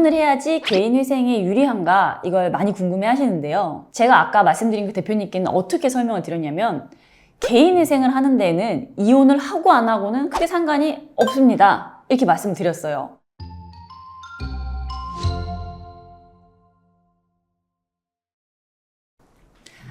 이혼을 해야지 개인 회생에 유리한가 이걸 많이 궁금해 하시는데요. 제가 아까 말씀드린 그 대표님께는 어떻게 설명을 드렸냐면 개인 회생을 하는 데에는 이혼을 하고 안 하고는 크게 상관이 없습니다. 이렇게 말씀드렸어요.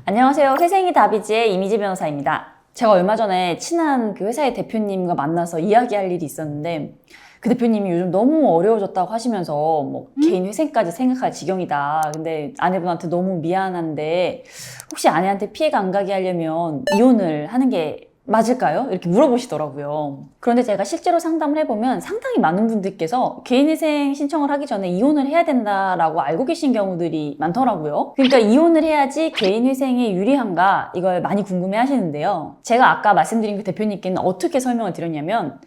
안녕하세요. 회생이 답이지의 이미지 변호사입니다. 제가 얼마 전에 친한 그 회사의 대표님과 만나서 이야기할 일이 있었는데 그 대표님이 요즘 너무 어려워졌다고 하시면서 뭐 개인 회생까지 생각할 지경이다. 근데 아내분한테 너무 미안한데 혹시 아내한테 피해가 안 가게 하려면 이혼을 하는 게 맞을까요? 이렇게 물어보시더라고요. 그런데 제가 실제로 상담을 해보면 상당히 많은 분들께서 개인회생 신청을 하기 전에 이혼을 해야 된다라고 알고 계신 경우들이 많더라고요. 그러니까 이혼을 해야지 개인회생에 유리한가 이걸 많이 궁금해 하시는데요. 제가 아까 말씀드린 그 대표님께는 어떻게 설명을 드렸냐면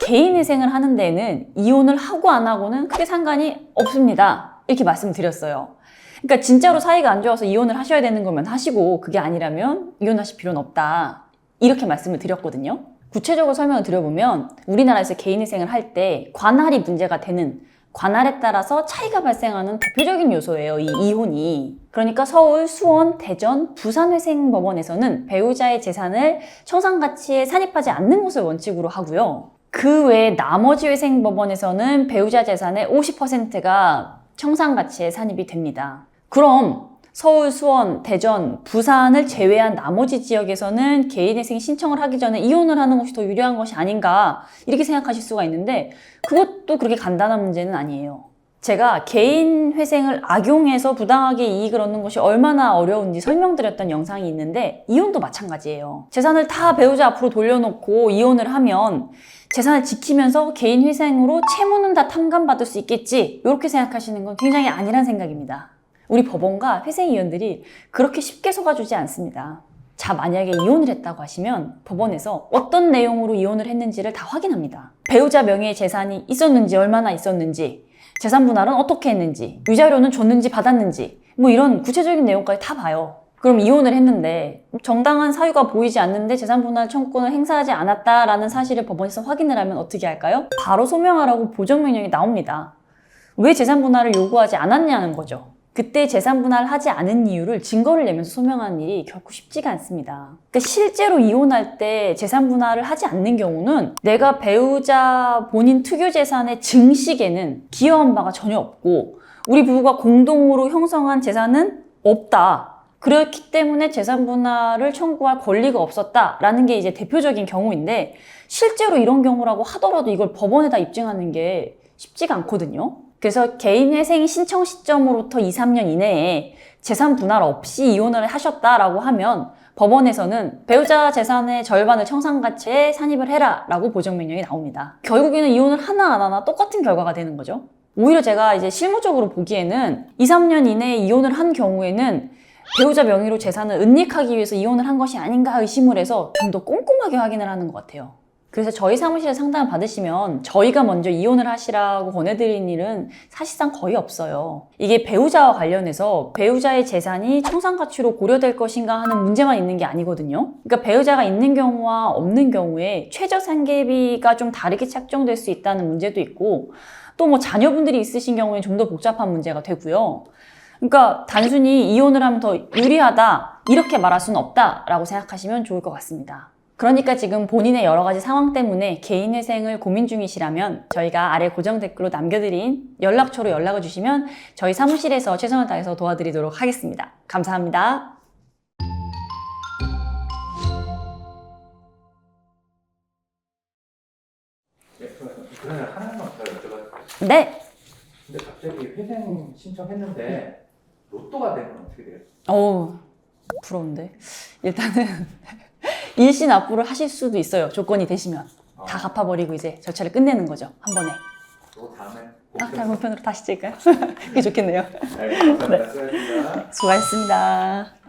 개인회생을 하는 데는 이혼을 하고 안 하고는 크게 상관이 없습니다. 이렇게 말씀드렸어요. 그러니까 진짜로 사이가 안 좋아서 이혼을 하셔야 되는 거면 하시고 그게 아니라면 이혼하실 필요는 없다. 이렇게 말씀을 드렸거든요. 구체적으로 설명을 드려보면 우리나라에서 개인회생을 할 때 관할이 문제가 되는 관할에 따라서 차이가 발생하는 대표적인 요소예요. 이 이혼이. 그러니까 서울, 수원, 대전, 부산회생법원에서는 배우자의 재산을 청산가치에 산입하지 않는 것을 원칙으로 하고요. 그 외에 나머지 회생법원에서는 배우자 재산의 50%가 청산가치에 산입이 됩니다. 그럼 서울, 수원, 대전, 부산을 제외한 나머지 지역에서는 개인회생 신청을 하기 전에 이혼을 하는 것이 더 유리한 것이 아닌가 이렇게 생각하실 수가 있는데 그것도 그렇게 간단한 문제는 아니에요. 제가 개인회생을 악용해서 부당하게 이익을 얻는 것이 얼마나 어려운지 설명드렸던 영상이 있는데 이혼도 마찬가지예요. 재산을 다 배우자 앞으로 돌려놓고 이혼을 하면 재산을 지키면서 개인회생으로 채무는 다 탕감받을 수 있겠지 이렇게 생각하시는 건 굉장히 아니란 생각입니다. 우리 법원과 회생이혼들이 그렇게 쉽게 속아주지 않습니다. 자, 만약에 이혼을 했다고 하시면 법원에서 어떤 내용으로 이혼을 했는지를 다 확인합니다. 배우자 명의의 재산이 있었는지 얼마나 있었는지 재산 분할은 어떻게 했는지 위자료는 줬는지 받았는지 뭐 이런 구체적인 내용까지 다 봐요. 그럼 이혼을 했는데 정당한 사유가 보이지 않는데 재산 분할 청구권을 행사하지 않았다라는 사실을 법원에서 확인을 하면 어떻게 할까요? 바로 소명하라고 보정명령이 나옵니다. 왜 재산 분할을 요구하지 않았냐는 거죠. 그때 재산 분할을 하지 않은 이유를 증거를 내면서 소명하는 일이 결코 쉽지가 않습니다. 그러니까 실제로 이혼할 때 재산 분할을 하지 않는 경우는 내가 배우자 본인 특유 재산의 증식에는 기여한 바가 전혀 없고 우리 부부가 공동으로 형성한 재산은 없다. 그렇기 때문에 재산 분할을 청구할 권리가 없었다라는 게 이제 대표적인 경우인데 실제로 이런 경우라고 하더라도 이걸 법원에다 입증하는 게 쉽지가 않거든요. 그래서 개인회생 신청 시점으로부터 2, 3년 이내에 재산 분할 없이 이혼을 하셨다라고 하면 법원에서는 배우자 재산의 절반을 청산가치에 산입을 해라 라고 보정명령이 나옵니다. 결국에는 이혼을 하나 안 하나 똑같은 결과가 되는 거죠. 오히려 제가 이제 실무적으로 보기에는 2, 3년 이내에 이혼을 한 경우에는 배우자 명의로 재산을 은닉하기 위해서 이혼을 한 것이 아닌가 의심을 해서 좀 더 꼼꼼하게 확인을 하는 것 같아요. 그래서 저희 사무실에 상담을 받으시면 저희가 먼저 이혼을 하시라고 권해드리는 일은 사실상 거의 없어요. 이게 배우자와 관련해서 배우자의 재산이 청산가치로 고려될 것인가 하는 문제만 있는 게 아니거든요. 그러니까 배우자가 있는 경우와 없는 경우에 최저생계비가 좀 다르게 책정될 수 있다는 문제도 있고 또 뭐 자녀분들이 있으신 경우에 좀 더 복잡한 문제가 되고요. 그러니까 단순히 이혼을 하면 더 유리하다 이렇게 말할 수는 없다라고 생각하시면 좋을 것 같습니다. 그러니까 지금 본인의 여러 가지 상황 때문에 개인회생을 고민 중이시라면 저희가 아래 고정 댓글로 남겨드린 연락처로 연락을 주시면 저희 사무실에서 최선을 다해서 도와드리도록 하겠습니다. 감사합니다. 네, 그러면 하나만 더 여쭤봐도 네. 근데 갑자기 회생 신청했는데 로또가 되면 어떻게 돼요? 어우, 부러운데. 일단은 일신 납부를 하실 수도 있어요. 조건이 되시면. 다 갚아버리고 이제 절차를 끝내는 거죠. 한 번에. 또 다음에 다음 본편으로 다시 찍을까요? 그게 좋겠네요. 네, 감사합니다. 수고하셨습니다. 수고하셨습니다.